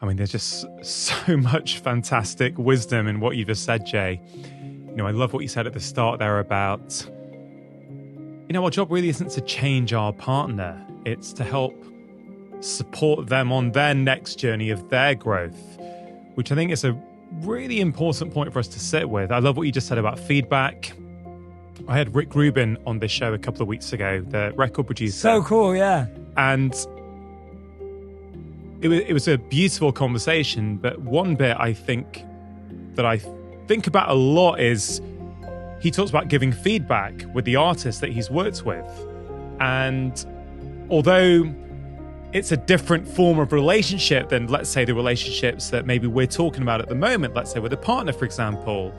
I mean, there's just so much fantastic wisdom in what you just said, Jay. You know, I love what you said at the start there about, you know, our job really isn't to change our partner. It's to help support them on their next journey of their growth, which I think is a really important point for us to sit with. I love what you just said about feedback. I had Rick Rubin on this show a couple of weeks ago, the record producer. So cool, yeah. And it was a beautiful conversation, but one bit I think about a lot is he talks about giving feedback with the artists that he's worked with. And although it's a different form of relationship than, let's say, the relationships that maybe we're talking about at the moment, let's say with a partner, for example,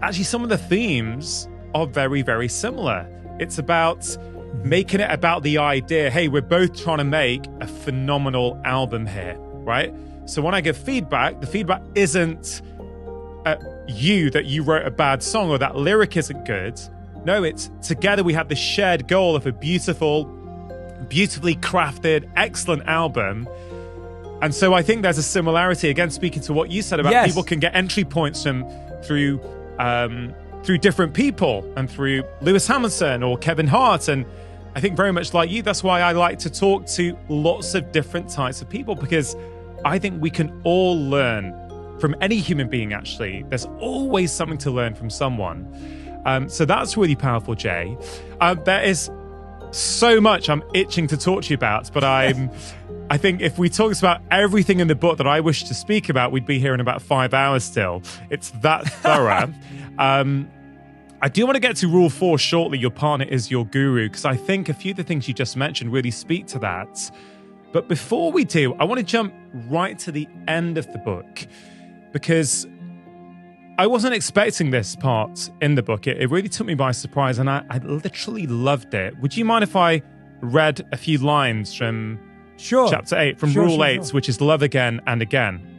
actually some of the themes are very, very similar. It's about making it about the idea, hey, we're both trying to make a phenomenal album here, right? So when I give feedback, the feedback isn't that you wrote a bad song or that lyric isn't good. No, it's together we have the shared goal of a beautifully crafted, excellent album. And so I think there's a similarity, again, speaking to what you said about people can get entry points through different people and through Lewis Hamilton or Kevin Hart. And I think very much like you, that's why I like to talk to lots of different types of people, because I think we can all learn from any human being, actually. There's always something to learn from someone. So that's really powerful, Jay. There is so much I'm itching to talk to you about, but I think if we talked about everything in the book that I wish to speak about, we'd be here in about 5 hours still. It's that thorough. I do want to get to rule 4 shortly, your partner is your guru, because I think a few of the things you just mentioned really speak to that. But before we do, I want to jump right to the end of the book, because I wasn't expecting this part in the book. It really took me by surprise, and I literally loved it. Would you mind if I read a few lines from chapter 8, from Rule 8, which is love again and again?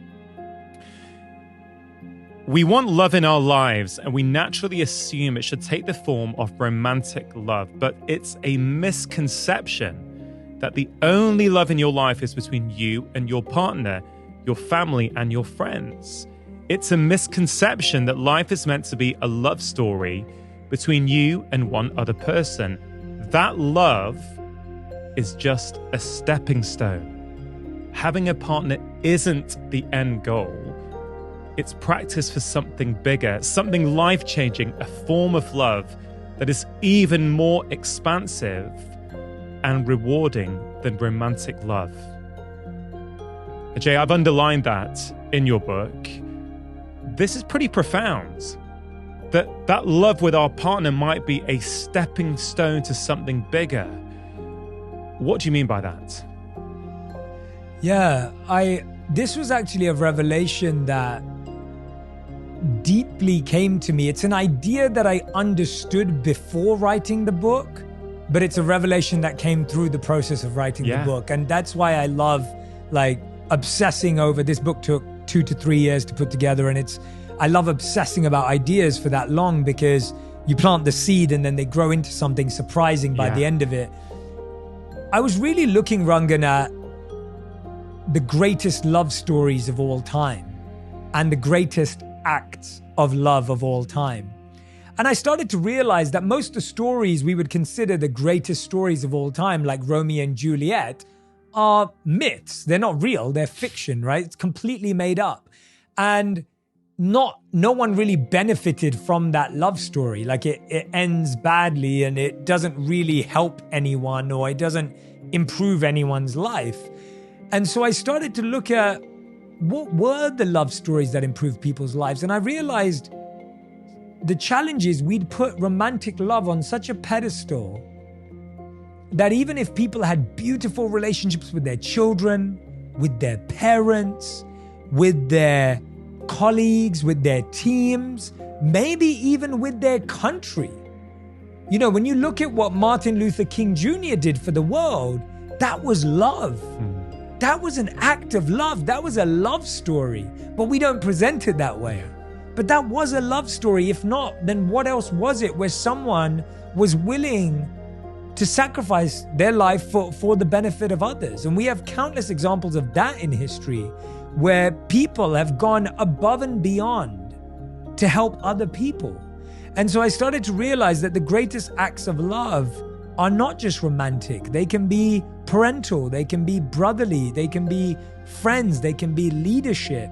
We want love in our lives, and we naturally assume it should take the form of romantic love, but it's a misconception that the only love in your life is between you and your partner, your family, and your friends. It's a misconception that life is meant to be a love story between you and one other person. That love is just a stepping stone. Having a partner isn't the end goal. It's practice for something bigger, something life-changing, a form of love that is even more expansive and rewarding than romantic love. Jay, I've underlined that in your book. This is pretty profound. That love with our partner might be a stepping stone to something bigger. What do you mean by that? Yeah, this was actually a revelation that deeply came to me. It's an idea that I understood before writing the book, but it's a revelation that came through the process of writing the book. And that's why I love obsessing over this book. Took 2 to 3 years to put together, and I love obsessing about ideas for that long, because you plant the seed and then they grow into something surprising by the end of it. I was really looking, Rangan, at the greatest love stories of all time and the greatest acts of love of all time. And I started to realize that most of the stories we would consider the greatest stories of all time, like Romeo and Juliet, are myths. They're not real. They're fiction, right? It's completely made up. And no one really benefited from that love story. Like it ends badly, and it doesn't really help anyone, or it doesn't improve anyone's life. And so I started to look at what were the love stories that improved people's lives. And I realized the challenge is we'd put romantic love on such a pedestal that even if people had beautiful relationships with their children, with their parents, with their colleagues, with their teams, maybe even with their country. You know, when you look at what Martin Luther King Jr. did for the world, that was love. That was an act of love. That was a love story, but we don't present it that way. But that was a love story. If not, then what else was it, where someone was willing to sacrifice their life for the benefit of others? And we have countless examples of that in history, where people have gone above and beyond to help other people. And so I started to realize that the greatest acts of love are not just romantic. They can be parental, they can be brotherly, they can be friends, they can be leadership.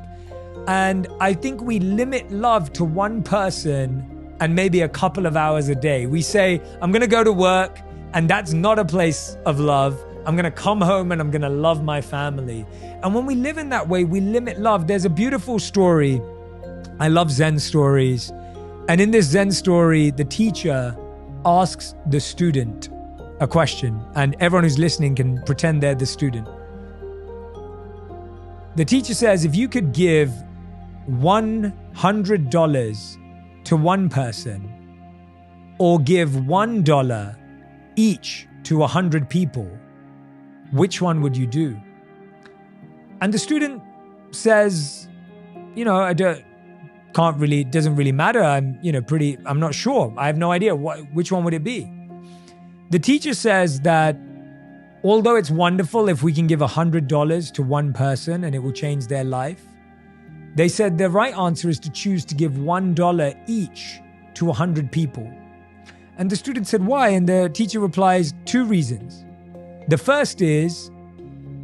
And I think we limit love to one person and maybe a couple of hours a day. We say, I'm going to go to work, and that's not a place of love. I'm going to come home and I'm going to love my family. And when we live in that way, we limit love. There's a beautiful story. I love Zen stories. And in this Zen story, the teacher asks the student a question, and everyone who's listening can pretend they're the student. The teacher says, if you could give $100 to one person or give $1 each to 100 people, which one would you do? And the student says, it doesn't really matter. I'm not sure. I have no idea. Which one would it be? The teacher says that although it's wonderful if we can give $100 to one person and it will change their life, they said the right answer is to choose to give $1 each to 100 people. And the student said, why? And the teacher replies, 2 reasons. The first is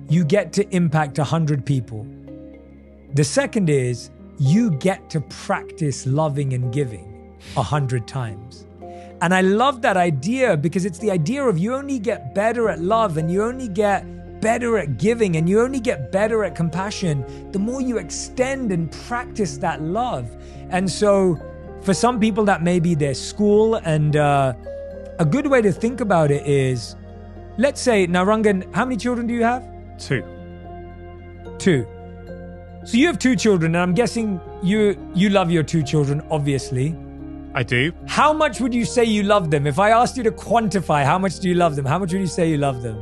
you get to impact 100 people. The second is you get to practice loving and giving 100 times. And I love that idea because it's the idea of you only get better at love and you only get better at giving and you only get better at compassion the more you extend and practice that love. And so for some people that may be their school, and a good way to think about it is, let's say, now Rangan, how many children do you have? 2. So you have 2 children, and I'm guessing you love your 2 children, obviously. I do. How much would you say you love them? If I asked you to quantify how much do you love them, how much would you say you love them?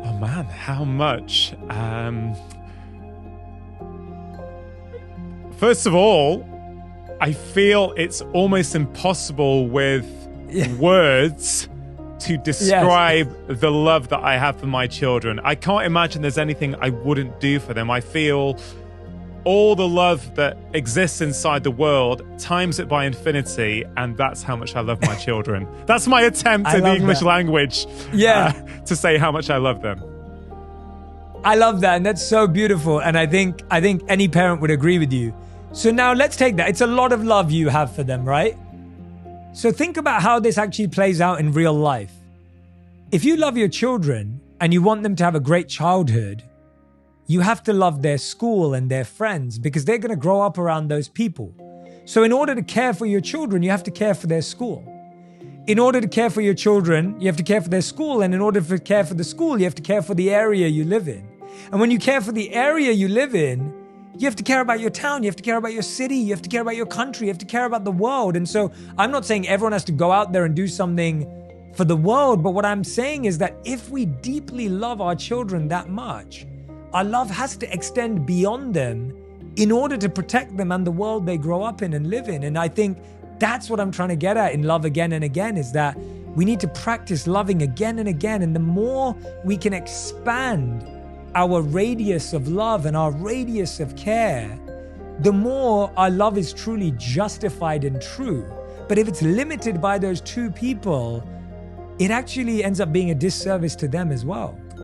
Oh man, how much? First of all, I feel it's almost impossible with words to describe the love that I have for my children. I can't imagine there's anything I wouldn't do for them. I feel all the love that exists inside the world, times it by infinity, and that's how much I love my children. That's my attempt in the English language to say how much I love them. I love that, and that's so beautiful, and I think any parent would agree with you. So now let's take that. It's a lot of love you have for them, right? So think about how this actually plays out in real life. If you love your children and you want them to have a great childhood, you have to love their school and their friends because they're going to grow up around those people. So in order to care for your children, you have to care for their school. In order to care for your children, you have to care for their school. And in order to care for the school, you have to care for the area you live in. And when you care for the area you live in, you have to care about your town, you have to care about your city, you have to care about your country, you have to care about the world. And so I'm not saying everyone has to go out there and do something for the world, but what I'm saying is that if we deeply love our children that much, our love has to extend beyond them in order to protect them and the world they grow up in and live in. And I think that's what I'm trying to get at in Love Again and Again, is that we need to practice loving again and again. And the more we can expand our radius of love and our radius of care, the more our love is truly justified and true. But if it's limited by those 2 people, it actually ends up being a disservice to them as well.